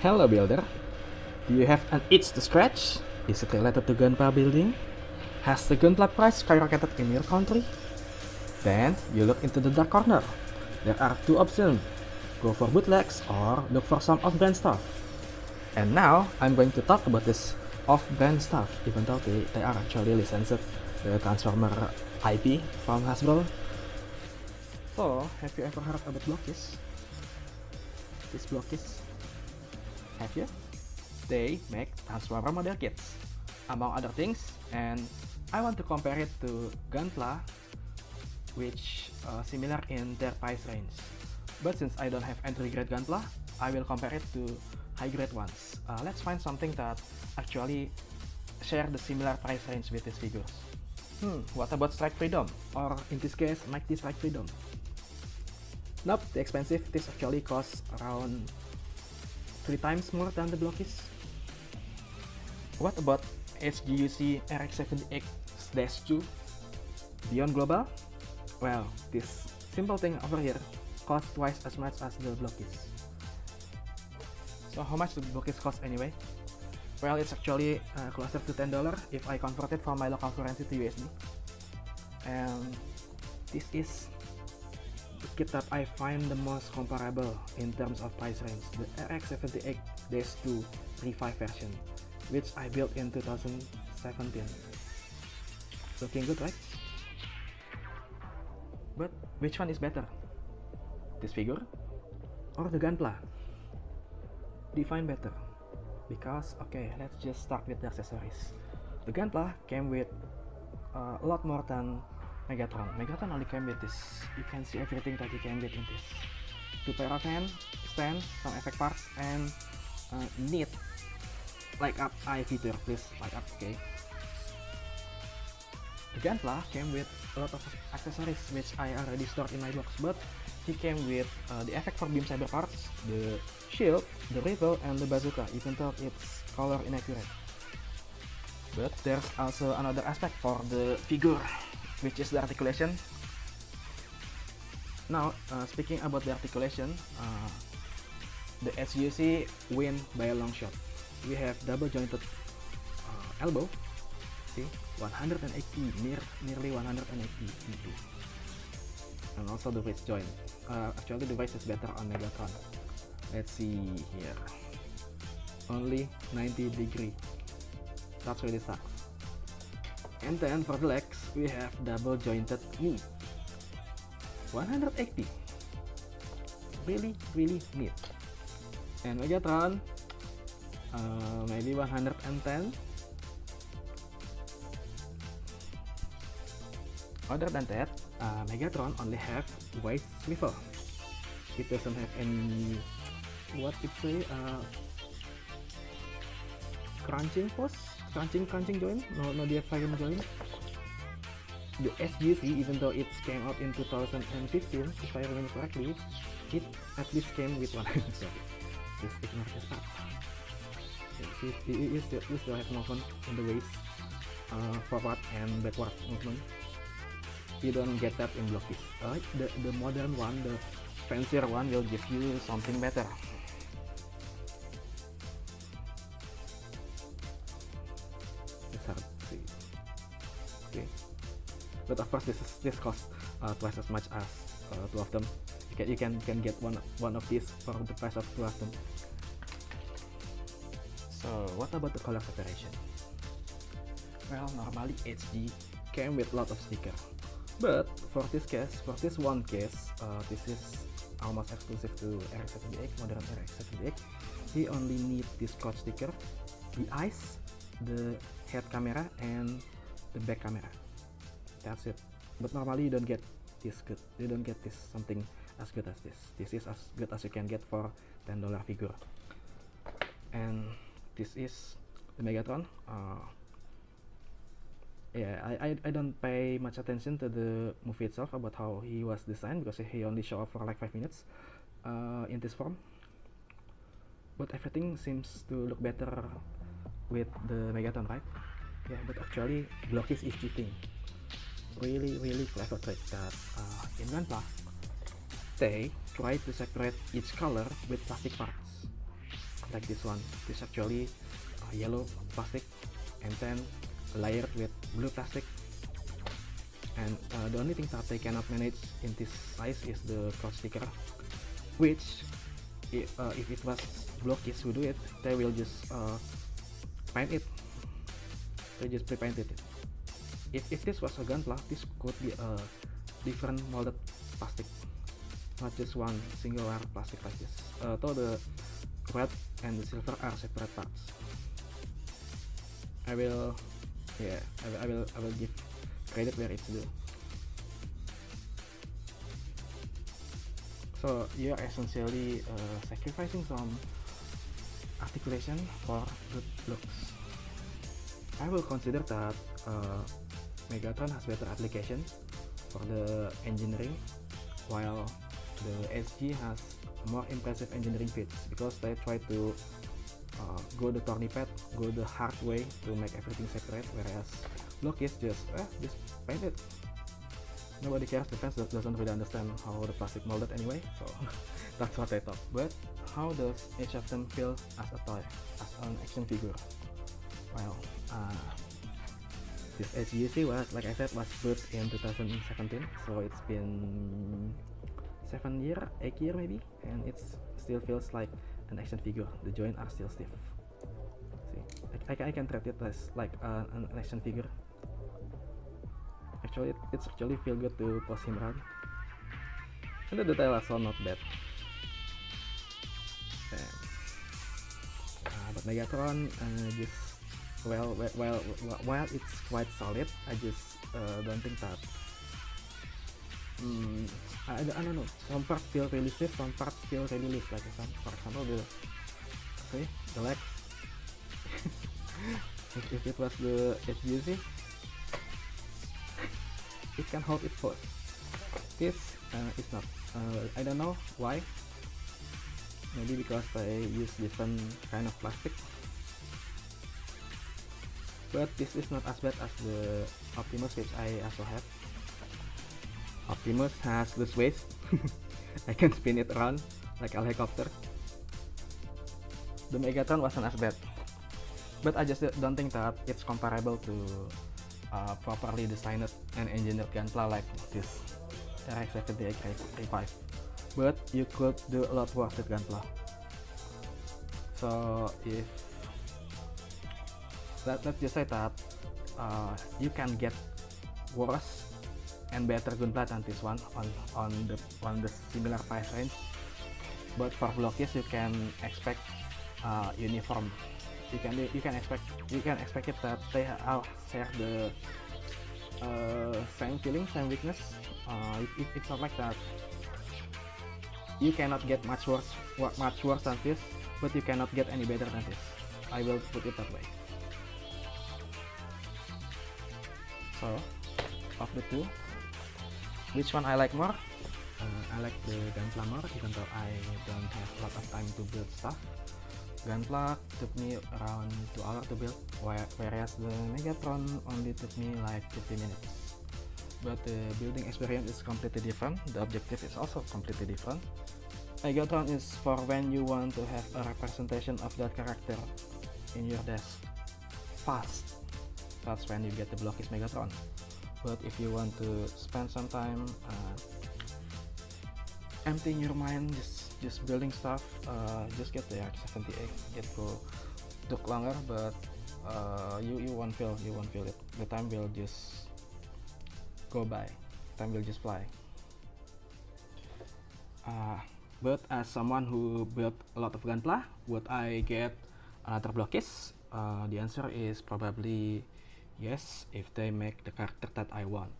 Hello builder, do you have an itch to scratch? Is it related to Gunpla building? Has the Gunpla price skyrocketed in your country? Then you look into the dark corner. There are two options, go for bootlegs or look for some off-brand stuff. And now I'm going to talk about this off-brand stuff, even though they are actually licensed the Transformer IP from Hasbro. So, have you ever heard about Blockis? This Blockis? Have you? They make Transformer model kits, among other things, and I want to compare it to Gunpla, which similar in their price range. But since I don't have entry grade Gunpla, I will compare it to high grade ones. Let's find something that actually share the similar price range with these figures. What about Strike Freedom? Or in this case, Mighty Strike Freedom? Nope, the expensive. This actually costs around 3 times more than the Blockis. What about HGUC RX-78-2 Beyond Global? Well, this simple thing over here costs twice as much as the Blockis. So how much does the Blockis cost anyway? Well, it's actually closer to $10 if I convert it from my local currency to USD. And this is the kit that I find the most comparable in terms of price range, the RX-78-2 35 version, which I built in 2017. Looking good, right? But which one is better? This figure or the Gunpla? Define better. Because, okay, let's just start with the accessories. The Gunpla came with a lot more than Megatron. Megatron only came with this. You can see everything that he came with in this. 2 pair of hands, stand, some effect parts, and neat light up eye feature. Please light up, okay. The Gunpla came with a lot of accessories which I already stored in my box, but he came with the effect for beam saber parts, the shield, the rifle, and the bazooka, even though it's color inaccurate. But there's also another aspect for the figure, which is the articulation. Now, speaking about the articulation, the SUC win by a long shot. We have double jointed elbow, see, 180, nearly 180 degree, and also the waist joint. Actually, the waist is better on Megatron. Let's see here, only 90 degree. That's really sucks. And then for the legs, we have double jointed knee, 180, really neat. And Megatron, maybe 110. Other than that, Megatron only have waist swivel. It doesn't have any, what it say, crunching force, crunching joint, no diaphragm joint. The SGC, even though it came out in 2015, if I remember correctly, it at least came with one. Sorry, just ignore this part. You still have movement in the waist, forward and backward movement. You don't get that in Blockis. The modern one, the fancier one, will give you something better. It's hard to see. Okay, but of course this costs twice as much as 2 of them. You can get one of these for the price of 2 of them. So what about the color separation? Well, normally HD came with a lot of sticker, but for this one case, this is almost exclusive to RX-78, modern RX-78. He only need this crotch sticker, the eyes, the head camera, and the back camera. That's it. But normally you don't get this good. You don't get this something as good as this. This is as good as you can get for $10 figure. And this is the Megatron. Yeah, I don't pay much attention to the movie itself about how he was designed, because he only show up for like 5 minutes in this form. But everything seems to look better with the Megatron, right? Yeah, but actually Blockis is cheating. Really clever trick that in Gunpla they try to separate each color with plastic parts. like this one. This actually yellow plastic and then layered with blue plastic, and the only thing that they cannot manage in this size is the cross sticker, which if it was Blockies who do it, they will just paint it. They just pre-paint it. If this was a Gunpla, this could be a different molded plastic, not just one single layer plastic like this. Though the red and the silver are separate parts. I will give credit where it's due. So you are essentially sacrificing some articulation for good looks. I will consider that Megatron has better application for the engineering, while the SG has more impressive engineering feats because they try to go the thorny path, go the hard way to make everything separate, whereas Blockies just paint it. Nobody cares, the fans doesn't really understand how the plastic molded anyway, so that's what I thought. But how does each of them feel as a toy, as an action figure? Well, this SGUC was, like I said, was built in 2017, so it's been 8 years maybe, and it still feels like an action figure. The joints are still stiff. See, I can treat it as like an action figure. Actually, it's actually feel good to push him around, and the detail also not bad. But Megatron just while it's quite solid, I just don't think that. I don't know. Some parts feel really stiff, some parts feel really loose. Like for example, the leg. if it was the HGC, it can hold its pose. This is not. I don't know why. Maybe because they use different kind of plastic. But this is not as bad as the Optimus, which I also have. Optimus has loose waist. I can spin it around like a helicopter. The Megatron wasn't as bad, but I just don't think that it's comparable to properly designed and engineered Gunpla like this RX-78 A5. But you could do a lot worse with Gunpla. So if let's just say that you can get worse and better Gunpla than this one on the similar price range. But for Blockies, you can expect uniform. You can expect it that they all share the same feeling, same weakness. It's not like that. You cannot get much worse than this, but you cannot get any better than this. I will put it that way. So, of the two, which one I like more? I like the Gunpla more, even though I don't have a lot of time to build stuff. Gunpla took me around 2 hours to build, whereas the Megatron only took me like 50 minutes. But the building experience is completely different, the objective is also completely different. Megatron is for when you want to have a representation of that character in your desk fast. That's when you get the Blockies Megatron. But if you want to spend some time emptying your mind, just building stuff, just get the RX-78. It will took longer, but you won't feel it. The time will just go by. Time will just fly. But as someone who built a lot of Gunpla, would I get another Blockies? The answer is probably yes, if they make the character that I want.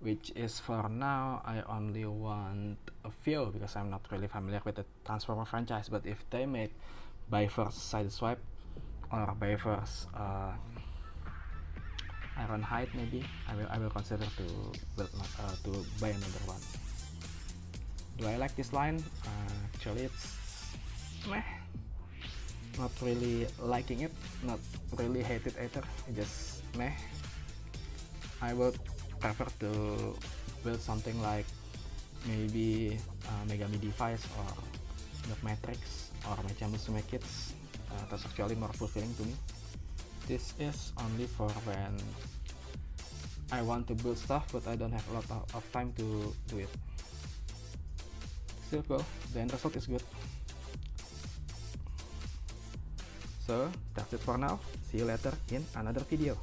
Which is for now, I only want a few because I'm not really familiar with the Transformer franchise. But if they make Byverse Sideswipe or Byverse Ironhide, maybe I will consider to buy another one. Do I like this line? Actually, it's meh. Not really liking it, not really hate it either. Just meh. I would prefer to build something like maybe Megami Device or the Matrix or Mecha Musume Kids. That's actually more fulfilling to me. This is only for when I want to build stuff but I don't have a lot of time to do it. Still cool, the end result is good. So that's it for now, see you later in another video.